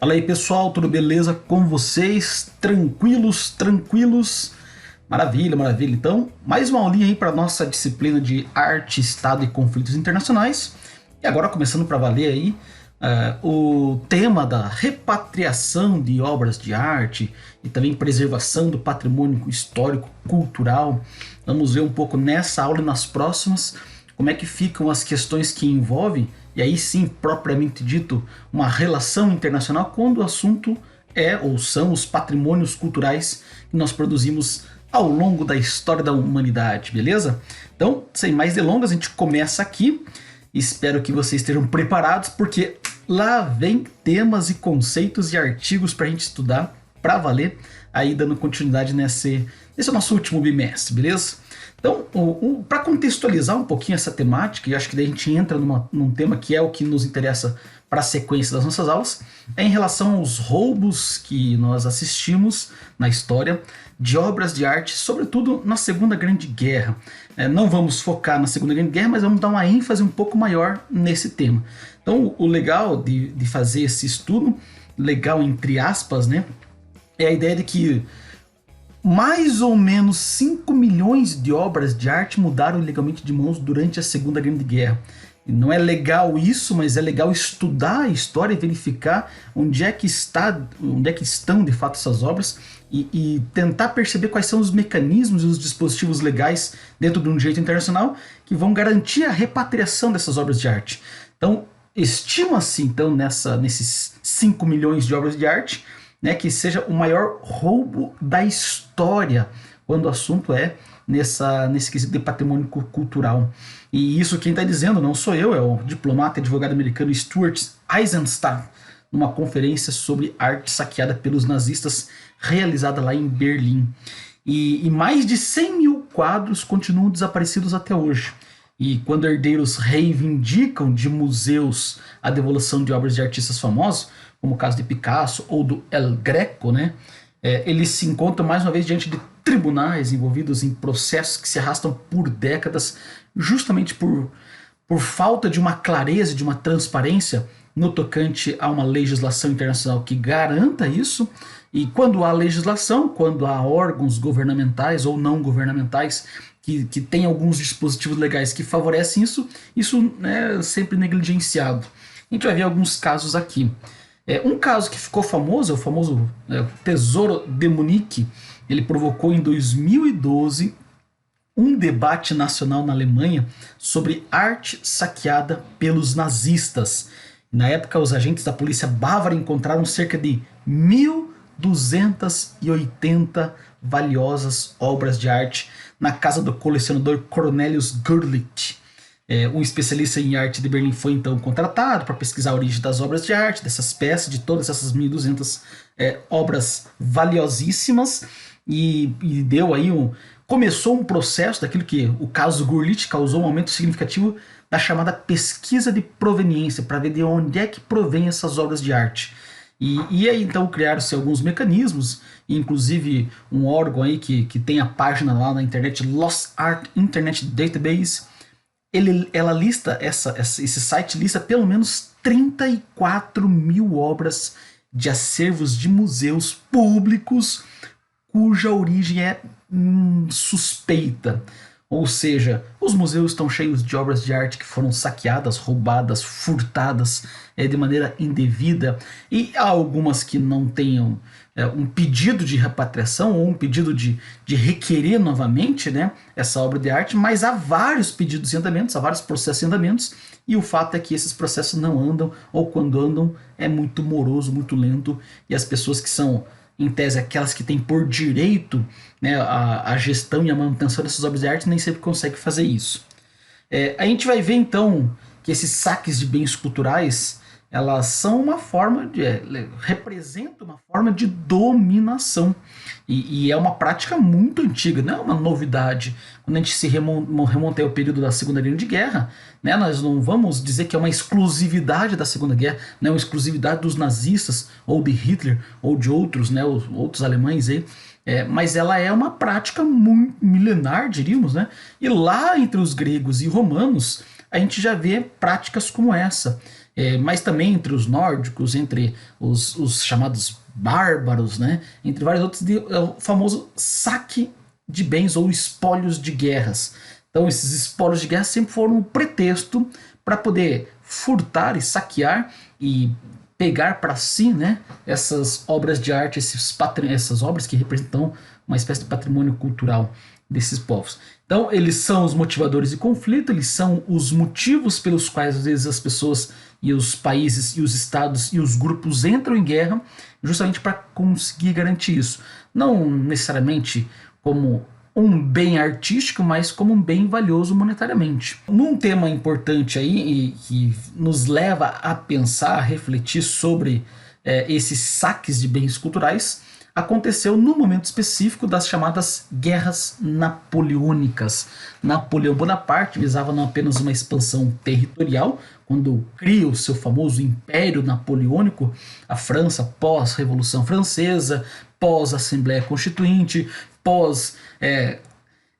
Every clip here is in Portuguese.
Fala aí pessoal, tudo beleza com vocês? Tranquilos, tranquilos? Maravilha, maravilha. Então, mais uma aulinha aí para nossa disciplina de Arte, Estado e Conflitos Internacionais. E agora começando para valer aí o tema da repatriação de obras de arte e também preservação do patrimônio histórico, cultural. Vamos ver um pouco nessa aula e nas próximas como é que ficam as questões que envolvem, e aí sim, propriamente dito, uma relação internacional quando o assunto é ou são os patrimônios culturais que nós produzimos ao longo da história da humanidade, beleza? Então, sem mais delongas, a gente começa aqui. Espero que vocês estejam preparados, porque lá vem temas e conceitos e artigos para a gente estudar, para valer, aí dando continuidade nesse nosso último bimestre, beleza? Então, para contextualizar um pouquinho essa temática, e acho que daí a gente entra num tema que é o que nos interessa para a sequência das nossas aulas, é em relação aos roubos que nós assistimos na história de obras de arte, sobretudo na Segunda Grande Guerra. Não vamos focar na Segunda Grande Guerra, mas vamos dar uma ênfase um pouco maior nesse tema. Então, o legal de fazer esse estudo, legal entre aspas, né, é a ideia de que mais ou menos 5 milhões de obras de arte mudaram ilegalmente de mãos durante a Segunda Grande Guerra. E não é legal isso, mas é legal estudar a história e verificar onde é que estão de fato essas obras e tentar perceber quais são os mecanismos e os dispositivos legais dentro de um direito internacional que vão garantir a repatriação dessas obras de arte. Então, estima-se então nesses 5 milhões de obras de arte, né, que seja o maior roubo da história quando o assunto é nesse quesito de patrimônio cultural. E isso quem está dizendo não sou eu, é o diplomata e advogado americano Stuart Eisenstadt, numa conferência sobre arte saqueada pelos nazistas realizada lá em Berlim. E mais de 100 mil quadros continuam desaparecidos até hoje. E quando herdeiros reivindicam de museus a devolução de obras de artistas famosos, como o caso de Picasso ou do El Greco, né, eles se encontram mais uma vez diante de tribunais envolvidos em processos que se arrastam por décadas, justamente por falta de uma clareza, de uma transparência no tocante a uma legislação internacional que garanta isso. E quando há legislação, quando há órgãos governamentais ou não governamentais que têm alguns dispositivos legais que favorecem isso é sempre negligenciado. A gente vai ver alguns casos aqui. Um caso que ficou famoso é o famoso Tesouro de Munique. Ele provocou em 2012 um debate nacional na Alemanha sobre arte saqueada pelos nazistas. Na época, os agentes da polícia bávara encontraram cerca de 1.280 valiosas obras de arte na casa do colecionador Cornelius Gurlitt. Um especialista em arte de Berlim foi então contratado para pesquisar a origem das obras de arte, dessas peças, de todas essas 1.200 obras valiosíssimas, e deu aí começou um processo daquilo que o caso Gurlitt causou um aumento significativo da chamada pesquisa de proveniência, para ver de onde é que provém essas obras de arte. E aí então criaram-se alguns mecanismos, inclusive um órgão aí que tem a página lá na internet, Lost Art Internet Database. Ela lista, esse site lista pelo menos 34 mil obras de acervos de museus públicos cuja origem é suspeita. Ou seja, os museus estão cheios de obras de arte que foram saqueadas, roubadas, furtadas de maneira indevida, e há algumas que não tenham um pedido de repatriação ou um pedido de requerer novamente, né, essa obra de arte, mas há vários pedidos em andamentos, há vários processos em andamentos, e o fato é que esses processos não andam, ou quando andam é muito moroso, muito lento, e as pessoas que são, em tese, aquelas que têm por direito, né, a gestão e a manutenção dessas obras de arte nem sempre conseguem fazer isso. A gente vai ver então que esses saques de bens culturais, elas são uma forma representam uma forma de dominação, e é uma prática muito antiga, não é uma novidade. Quando a gente se remonta ao período da Segunda Grande Guerra, né, nós não vamos dizer que é uma exclusividade da Segunda Guerra, não é uma exclusividade dos nazistas, ou de Hitler, ou de outros, né, outros alemães aí, mas ela é uma prática muito milenar, diríamos, né? E lá entre os gregos e romanos, a gente já vê práticas como essa. mas também entre os nórdicos, entre os chamados bárbaros, né? Entre vários outros, o famoso saque de bens ou espólios de guerras. Então esses espólios de guerra sempre foram um pretexto para poder furtar e saquear e pegar para si, né, essas obras de arte, essas obras que representam uma espécie de patrimônio cultural desses povos. Então eles são os motivadores de conflito, eles são os motivos pelos quais às vezes as pessoas e os países e os estados e os grupos entram em guerra, justamente para conseguir garantir isso. Não necessariamente como um bem artístico, mas como um bem valioso monetariamente. Um tema importante aí e que nos leva a pensar, a refletir sobre esses saques de bens culturais aconteceu no momento específico das chamadas Guerras Napoleônicas. Napoleão Bonaparte visava não apenas uma expansão territorial, quando cria o seu famoso Império Napoleônico, a França pós-Revolução Francesa, pós-Assembleia Constituinte, pós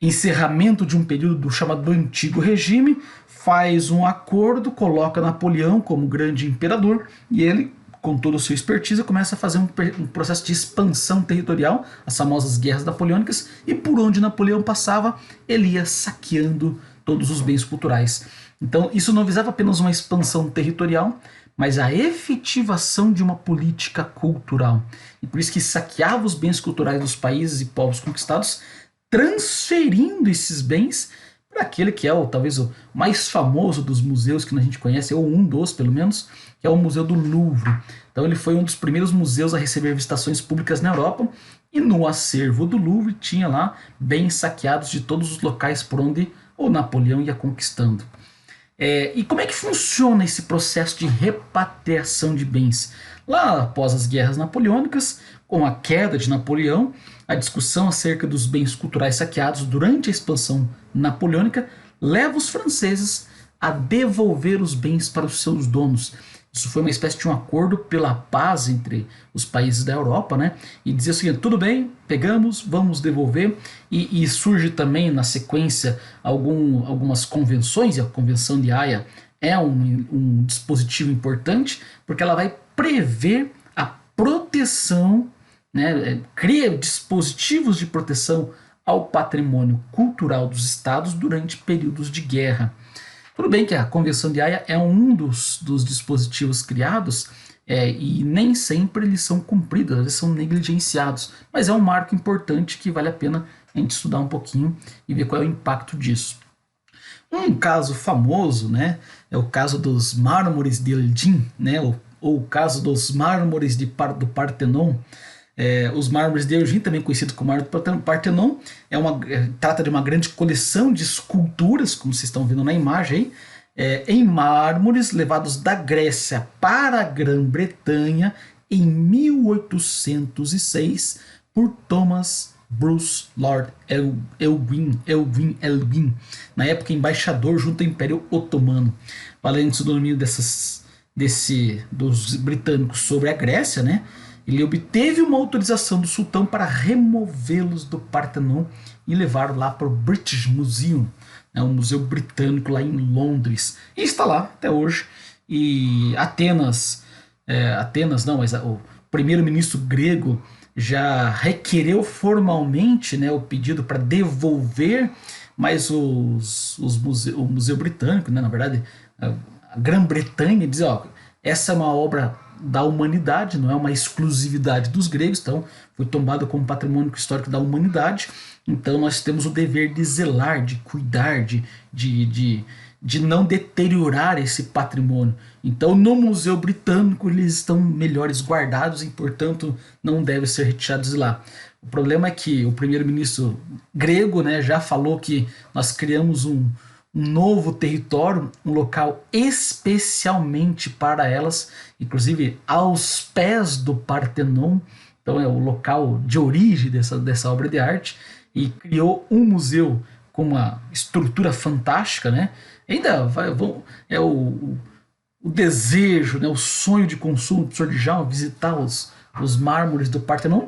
encerramento de um período do chamado Antigo Regime, faz um acordo, coloca Napoleão como grande imperador e ele, com toda a sua expertise, começa a fazer um processo de expansão territorial, as famosas Guerras Napoleônicas, e por onde Napoleão passava, ele ia saqueando todos os bens culturais. Então isso não visava apenas uma expansão territorial, mas a efetivação de uma política cultural. E por isso que saqueava os bens culturais dos países e povos conquistados, transferindo esses bens para aquele que é talvez o mais famoso dos museus que a gente conhece, ou um dos pelo menos, que é o Museu do Louvre. Então ele foi um dos primeiros museus a receber visitações públicas na Europa, e no acervo do Louvre tinha lá bens saqueados de todos os locais por onde o Napoleão ia conquistando. E como é que funciona esse processo de repatriação de bens? Lá após as guerras napoleônicas, com a queda de Napoleão, a discussão acerca dos bens culturais saqueados durante a expansão napoleônica leva os franceses a devolver os bens para os seus donos. Isso foi uma espécie de um acordo pela paz entre os países da Europa, né? E dizia o seguinte: tudo bem, pegamos, vamos devolver. E surge também na sequência algumas convenções, e a Convenção de Haia é um dispositivo importante, porque ela vai prever a proteção, né? Cria dispositivos de proteção ao patrimônio cultural dos estados durante períodos de guerra. Tudo bem que a Convenção de Haia é um dos dispositivos criados e nem sempre eles são cumpridos, eles são negligenciados, mas é um marco importante que vale a pena a gente estudar um pouquinho e ver qual é o impacto disso. Um caso famoso, né, é o caso dos mármores de Elgin, né, ou o caso dos mármores do Partenon. Os mármores de Elgin, também conhecido como mármore do Partenon, trata de uma grande coleção de esculturas, como vocês estão vendo na imagem aí, em mármores levados da Grécia para a Grã-Bretanha em 1806 por Thomas Bruce Lord Elgin, na época embaixador junto ao Império Otomano. Valendo-se do domínio dos britânicos sobre a Grécia, né? Ele obteve uma autorização do sultão para removê-los do Partenon e levar lá para o British Museum, né, um museu britânico lá em Londres. E está lá até hoje. E o primeiro-ministro grego já requereu formalmente, né, o pedido para devolver, mas o Museu Britânico, né, na verdade, a Grã-Bretanha, diz: essa é uma obra da humanidade, não é uma exclusividade dos gregos, então foi tombado como patrimônio histórico da humanidade, então nós temos o dever de zelar, de cuidar, de não deteriorar esse patrimônio. Então no Museu Britânico eles estão melhores guardados e portanto não devem ser retirados de lá. O problema é que o primeiro-ministro grego, né, já falou que nós criamos um novo território, um local especialmente para elas, inclusive aos pés do Partenon, então é o local de origem dessa obra de arte, e criou um museu com uma estrutura fantástica, né? Ainda o desejo, né, o sonho de consumo do professor Djalma visitar os mármores do Partenon,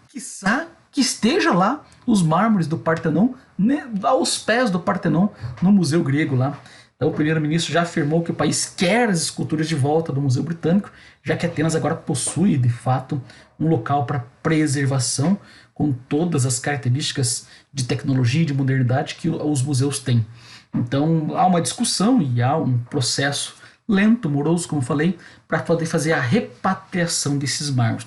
quiçá que esteja lá os mármores do Partenon, né, aos pés do Partenon, no Museu Grego lá. Então o primeiro-ministro já afirmou que o país quer as esculturas de volta do Museu Britânico, já que Atenas agora possui, de fato, um local para preservação com todas as características de tecnologia e de modernidade que os museus têm. Então há uma discussão e há um processo lento, moroso, como falei, para poder fazer a repatriação desses mármores.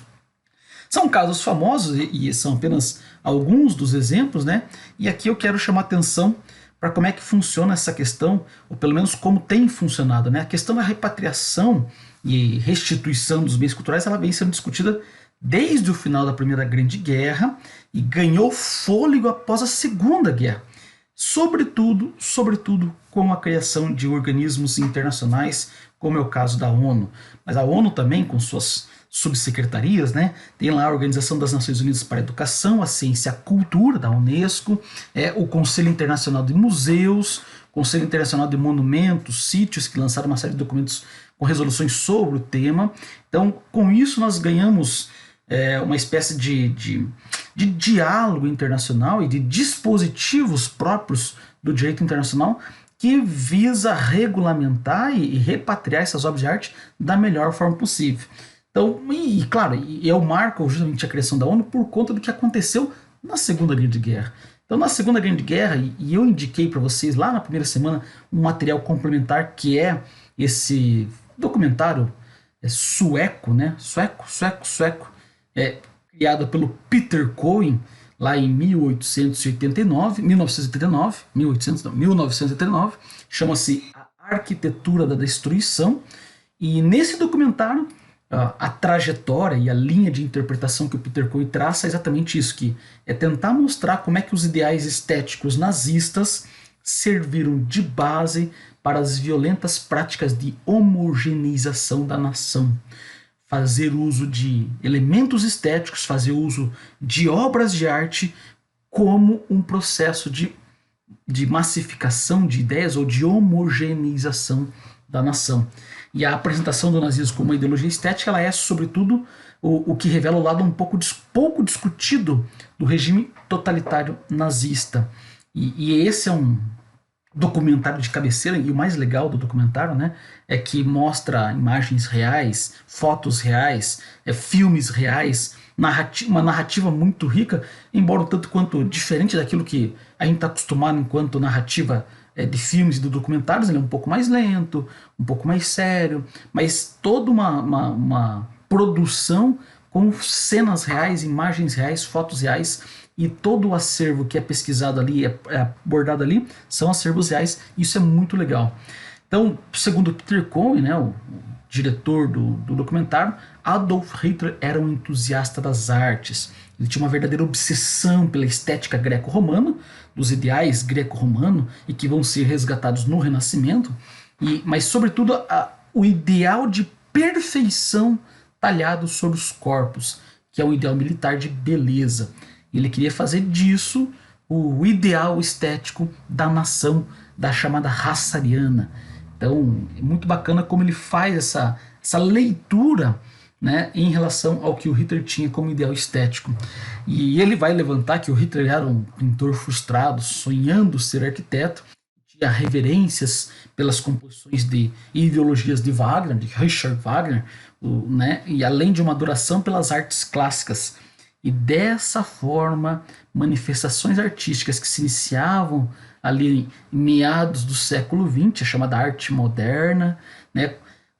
São casos famosos e são apenas alguns dos exemplos, né? E aqui eu quero chamar atenção para como é que funciona essa questão, ou pelo menos como tem funcionado, né? A questão da repatriação e restituição dos bens culturais, ela vem sendo discutida desde o final da Primeira Grande Guerra e ganhou fôlego após a Segunda Guerra. Sobretudo com a criação de organismos internacionais, como é o caso da ONU. Mas a ONU também, com suas subsecretarias, né? Tem lá a Organização das Nações Unidas para a Educação, a Ciência e a Cultura, da Unesco, o Conselho Internacional de Museus, Conselho Internacional de Monumentos, sítios, que lançaram uma série de documentos com resoluções sobre o tema. Então, com isso, nós ganhamos uma espécie de diálogo internacional e de dispositivos próprios do direito internacional que visa regulamentar e repatriar essas obras de arte da melhor forma possível. Então, claro, eu marco justamente a criação da ONU por conta do que aconteceu na Segunda Grande Guerra. Então, na Segunda Grande Guerra, e eu indiquei para vocês lá na primeira semana um material complementar que é esse documentário sueco, né? Sueco, criado pelo Peter Cohen lá em 1989, chama-se A Arquitetura da Destruição. E nesse documentário, a trajetória e a linha de interpretação que o Peter Cohen traça é exatamente isso, que é tentar mostrar como é que os ideais estéticos nazistas serviram de base para as violentas práticas de homogeneização da nação. Fazer uso de elementos estéticos, fazer uso de obras de arte como um processo de massificação de ideias ou de homogeneização da nação. E a apresentação do nazismo como uma ideologia estética, ela é, sobretudo, o que revela o lado pouco discutido do regime totalitário nazista. E esse é um documentário de cabeceira, e o mais legal do documentário, né, é que mostra imagens reais, fotos reais, filmes reais, uma narrativa muito rica, embora um tanto quanto diferente daquilo que a gente está acostumado enquanto narrativa de filmes e de documentários. Ele é um pouco mais lento, um pouco mais sério, mas toda uma produção com cenas reais, imagens reais, fotos reais, e todo o acervo que é pesquisado ali, é abordado ali, são acervos reais. Isso é muito legal. Então, segundo Peter Cohen, né, o diretor do documentário, Adolf Hitler era um entusiasta das artes. Ele tinha uma verdadeira obsessão pela estética greco-romana, dos ideais greco-romano, e que vão ser resgatados no Renascimento, mas sobretudo o ideal de perfeição talhado sobre os corpos, que é o ideal militar de beleza. Ele queria fazer disso o ideal estético da nação, da chamada raça ariana. Então, é muito bacana como ele faz essa leitura, né, em relação ao que o Hitler tinha como ideal estético. E ele vai levantar que o Hitler era um pintor frustrado, sonhando ser arquiteto, tinha reverências pelas composições de ideologias de Wagner, de Richard Wagner, né, e além de uma adoração pelas artes clássicas. E dessa forma, manifestações artísticas que se iniciavam ali em meados do século XX, a chamada arte moderna, né,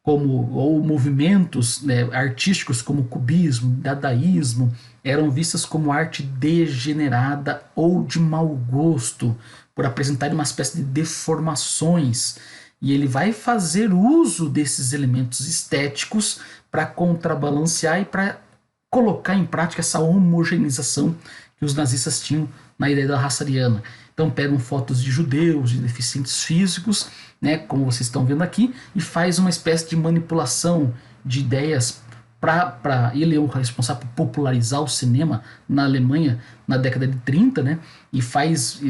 ou movimentos, né, artísticos como o cubismo, dadaísmo, eram vistas como arte degenerada ou de mau gosto, por apresentarem uma espécie de deformações. E ele vai fazer uso desses elementos estéticos para contrabalancear e para colocar em prática essa homogeneização que os nazistas tinham na ideia da raça ariana. Então pegam fotos de judeus, de deficientes físicos, né, como vocês estão vendo aqui, e faz uma espécie de manipulação de ideias para ele é o responsável por popularizar o cinema na Alemanha na década de 30, né, e faz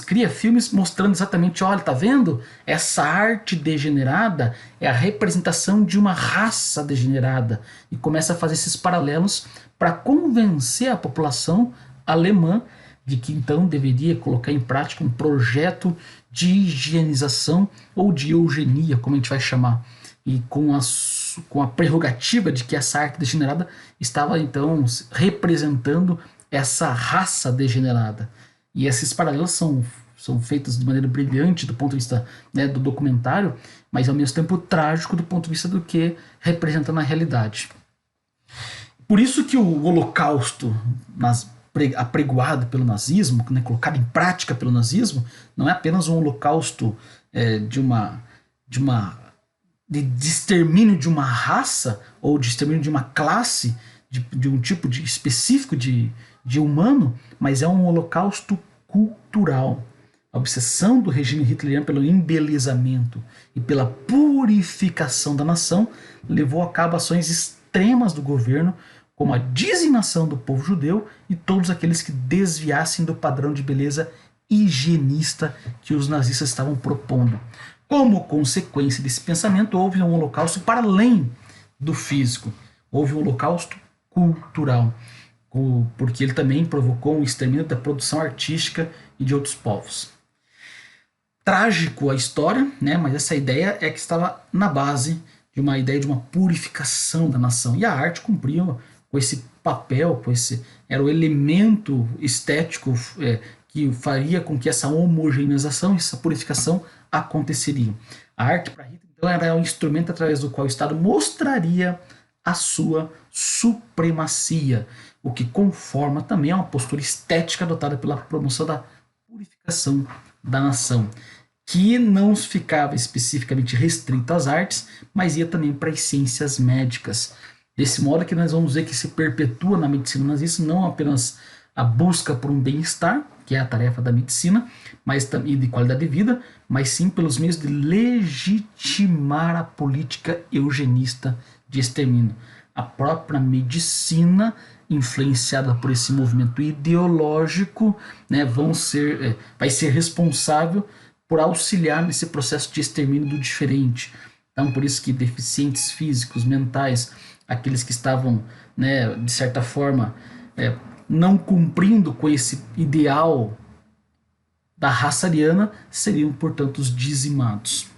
cria filmes mostrando exatamente, olha, tá vendo? Essa arte degenerada é a representação de uma raça degenerada, e começa a fazer esses paralelos para convencer a população alemã de que então deveria colocar em prática um projeto de higienização ou de eugenia, como a gente vai chamar, e com a prerrogativa de que essa arte degenerada estava então representando essa raça degenerada. E esses paralelos são feitos de maneira brilhante do ponto de vista, né, do documentário, mas ao mesmo tempo trágico do ponto de vista do que representa na realidade. Por isso que o Holocausto, apregoado pelo nazismo, né, colocado em prática pelo nazismo, não é apenas um holocausto de extermínio de uma raça ou de extermínio de uma classe, de um tipo específico de humano, mas é um holocausto cultural. A obsessão do regime hitleriano pelo embelezamento e pela purificação da nação levou a cabo ações extremas do governo, como a dizimação do povo judeu e todos aqueles que desviassem do padrão de beleza higienista que os nazistas estavam propondo. Como consequência desse pensamento, houve um holocausto para além do físico. Houve um holocausto cultural, porque ele também provocou um extermínio da produção artística e de outros povos. Trágico a história, né? Mas essa ideia é que estava na base de uma ideia de uma purificação da nação. E a arte cumpria com esse papel, era o elemento estético que faria com que essa homogeneização, essa purificação aconteceria. A arte para Hitler então, era um instrumento através do qual o Estado mostraria a sua supremacia, o que conforma também a uma postura estética adotada pela promoção da purificação da nação, que não ficava especificamente restrita às artes, mas ia também para as ciências médicas. Desse modo que nós vamos ver que se perpetua na medicina nazista não apenas a busca por um bem-estar, que é a tarefa da medicina, mas também de qualidade de vida, mas sim pelos meios de legitimar a política eugenista de extermínio. A própria medicina, influenciada por esse movimento ideológico, né, vai ser responsável por auxiliar nesse processo de extermínio do diferente. Então, por isso que deficientes físicos, mentais, aqueles que estavam, né, de certa forma, não cumprindo com esse ideal da raça ariana, seriam, portanto, os dizimados.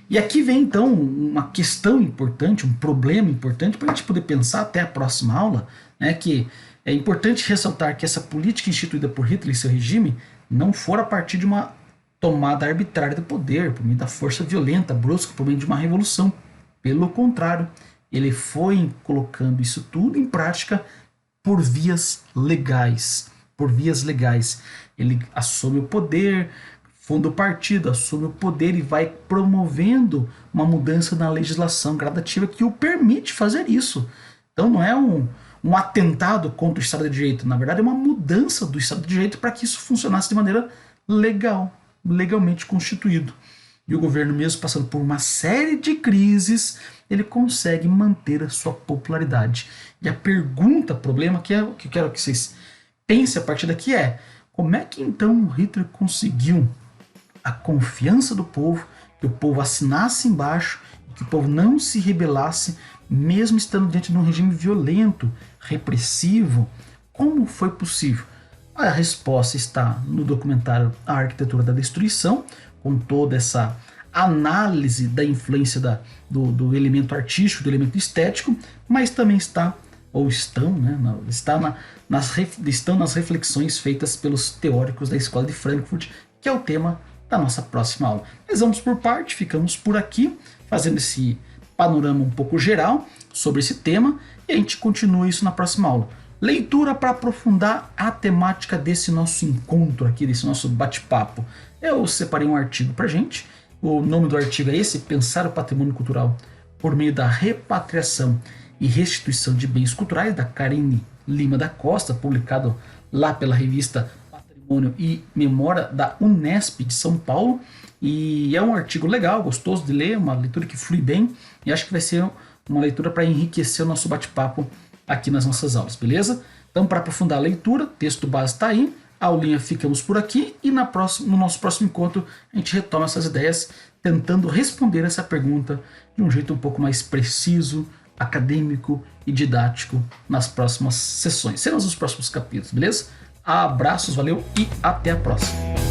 E aqui vem, então, uma questão importante, um problema importante, para a gente poder pensar até a próxima aula, né, que é importante ressaltar que essa política instituída por Hitler e seu regime não for a partir de uma tomada arbitrária do poder, por meio da força violenta, brusca, por meio de uma revolução. Pelo contrário, ele foi colocando isso tudo em prática por vias legais. Ele assume o poder, funda o partido, assume o poder e vai promovendo uma mudança na legislação gradativa que o permite fazer isso. Então não é um atentado contra o Estado de Direito, na verdade é uma mudança do Estado de Direito para que isso funcionasse de maneira legal, legalmente constituído. E o governo, mesmo passando por uma série de crises, ele consegue manter a sua popularidade. E a pergunta, problema, que eu quero que vocês pensem a partir daqui é: como é que então Hitler conseguiu a confiança do povo, que o povo assinasse embaixo, que o povo não se rebelasse, mesmo estando diante de um regime violento, repressivo? Como foi possível? A resposta está no documentário A Arquitetura da Destruição, com toda essa análise da influência do elemento artístico, do elemento estético, mas também estão nas reflexões feitas pelos teóricos da Escola de Frankfurt, que é o tema da nossa próxima aula. Mas vamos por parte, ficamos por aqui, fazendo esse panorama um pouco geral sobre esse tema, e a gente continua isso na próxima aula. Leitura para aprofundar a temática desse nosso encontro aqui, desse nosso bate-papo. Eu separei um artigo para gente. O nome do artigo é esse: Pensar o Patrimônio Cultural por meio da repatriação e restituição de bens culturais, da Karine Lima da Costa, publicado lá pela revista Patrimônio e Memória da Unesp de São Paulo. E é um artigo legal, gostoso de ler, uma leitura que flui bem, e acho que vai ser uma leitura para enriquecer o nosso bate-papo aqui nas nossas aulas, beleza? Então, para aprofundar a leitura, texto base está aí, a aulinha ficamos por aqui, e no nosso próximo encontro a gente retoma essas ideias, tentando responder essa pergunta de um jeito um pouco mais preciso, acadêmico e didático nas próximas sessões, serão os próximos capítulos, beleza? Abraços, valeu e até a próxima!